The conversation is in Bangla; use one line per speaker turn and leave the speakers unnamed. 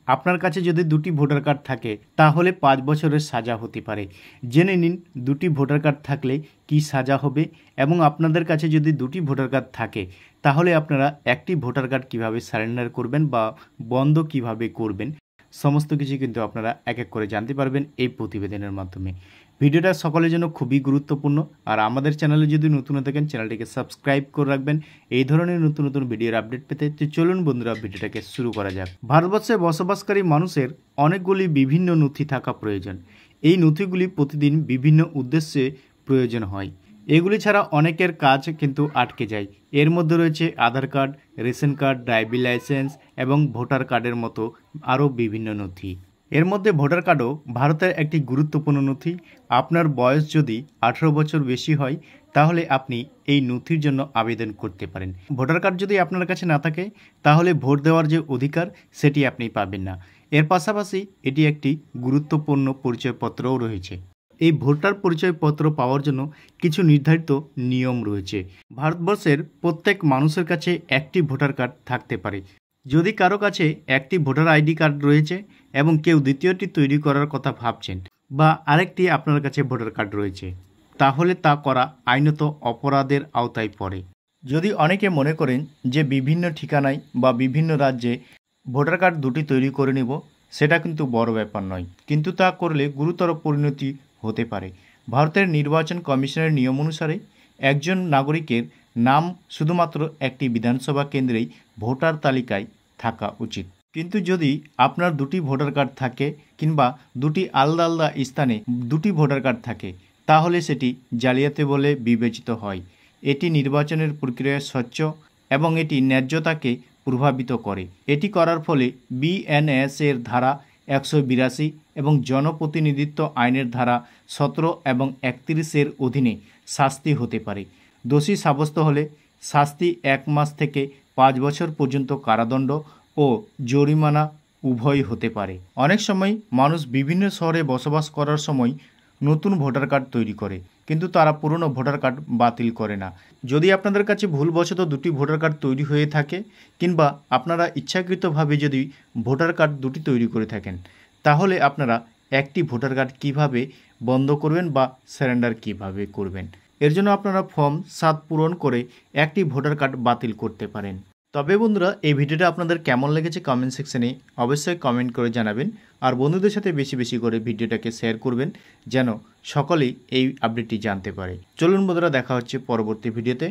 আপনার কাছে যদি দুটি ভোটার কার্ড থাকে তাহলে 5 বছরের সাজা হতে পারে। জেনে নিন দুটি ভোটার কার্ড থাকলে কি সাজা হবে এবং আপনাদের কাছে যদি দুটি ভোটার কার্ড থাকে তাহলে আপনারা একটি ভোটার কার্ড কিভাবে সারেন্ডার করবেন বা বন্ধ কিভাবে করবেন, সমস্ত কিছু কিন্তু আপনারা এক এক করে জানতে পারবেন এই প্রতিবেদনের মাধ্যমে। ভিডিওটা সকলের জন্য খুবই গুরুত্বপূর্ণ। আর আমাদের চ্যানেলে যদি নতুন হয়ে থাকেন চ্যানেলটিকে সাবস্ক্রাইব করে রাখবেন এই ধরনের নতুন নতুন ভিডিওর আপডেট পেতে। তো চলুন বন্ধুরা ভিডিওটাকে শুরু করা যাক। ভারতবর্ষে বসবাসকারী মানুষের অনেকগুলি বিভিন্ন নথি থাকা প্রয়োজন। এই নথিগুলি প্রতিদিন বিভিন্ন উদ্দেশ্যে প্রয়োজন হয়। এগুলি ছাড়া অনেকের কাজ কিন্তু আটকে যায়। এর মধ্যে রয়েছে Aadhaar card, ration card, driving licence এবং ভোটার কার্ডের মতো আরও বিভিন্ন নথি। এর মধ্যে ভোটার কার্ডও ভারতের একটি গুরুত্বপূর্ণ নথি। আপনার বয়স যদি 18 বছর বেশি হয় তাহলে আপনি এই নথির জন্য আবেদন করতে পারেন। ভোটার কার্ড যদি আপনার কাছে না থাকে তাহলে ভোট দেওয়ার যে অধিকার সেটি আপনি পাবেন না। এর পাশাপাশি এটি একটি গুরুত্বপূর্ণ পরিচয়পত্রও রয়েছে। এই ভোটার পরিচয়পত্র পাওয়ার জন্য কিছু নির্ধারিত নিয়ম রয়েছে। ভারতবর্ষের প্রত্যেক মানুষের কাছে একটি ভোটার কার্ড থাকতে পারে। যদি কারো কাছে একটি ভোটার আইডি কার্ড রয়েছে এবং কেউ দ্বিতীয়টি তৈরি করার কথা ভাবছেন বা আরেকটি আপনার কাছে ভোটার কার্ড রয়েছে তাহলে তা করা আইনত অপরাধের আওতায় পড়ে। যদি অনেকে মনে করেন যে বিভিন্ন ঠিকানায় বা বিভিন্ন রাজ্যে ভোটার কার্ড দুটি তৈরি করে নেব, সেটা কিন্তু বড় ব্যাপার নয়, কিন্তু তা করলে গুরুতর পরিণতি হতে পারে। ভারতের নির্বাচন কমিশনের নিয়ম অনুসারে একজন নাগরিকের নাম শুধুমাত্র একটি বিধানসভা কেন্দ্রেই ভোটার তালিকায় থাকা উচিত। কিন্তু যদি আপনার দুটি ভোটার কার্ড থাকে কিংবা দুটি আলাদা আলাদা স্থানে দুটি ভোটার কার্ড থাকে তাহলে সেটি জালিয়াতি বলে বিবেচিত হয়। এটি নির্বাচনের প্রক্রিয়া স্বচ্ছ এবং এটি ন্যায্যতাকে প্রভাবিত করে। এটি করার ফলে বিএনএস এর ধারা 182 এবং জনপ্রতিনিধিত্ব আইনের ধারা 17 এবং 31 অধীনে শাস্তি হতে পারে। দোষী সাব্যস্ত হলে শাস্তি 1 মাস থেকে 5 বছর পর্যন্ত কারাদণ্ড ও জরিমানা উভয় হতে পারে। অনেক সময় মানুষ বিভিন্ন শহরে বসবাস করার সময় নতুন ভোটার কার্ড তৈরি করে, কিন্তু তারা পুরনো ভোটার কার্ড বাতিল করে না। যদি আপনাদের কাছে ভুলবশত দুটি ভোটার কার্ড তৈরি হয়ে থাকে কিংবা আপনারা ইচ্ছাকৃতভাবে যদি ভোটার কার্ড দুটি তৈরি করে থাকেন তাহলে আপনারা একটি ভোটার কার্ড কিভাবে বন্ধ করবেন বা সারেন্ডার কিভাবে করবেন, এর জন্য আপনারা ফর্ম 7 পূরণ করে একটি ভোটার কার্ড বাতিল করতে পারেন। তবে বন্ধুরা এই ভিডিওটা আপনাদের কেমন লেগেছে কমেন্ট সেকশনে অবশ্যই কমেন্ট করে জানাবেন। আর বন্ধুদের সাথে বেশি বেশি করে ভিডিওটাকে শেয়ার করবেন যেন সকলেই এই আপডেটটি জানতে পারে। চলুন বন্ধুরা দেখা হচ্ছে পরবর্তী ভিডিওতে।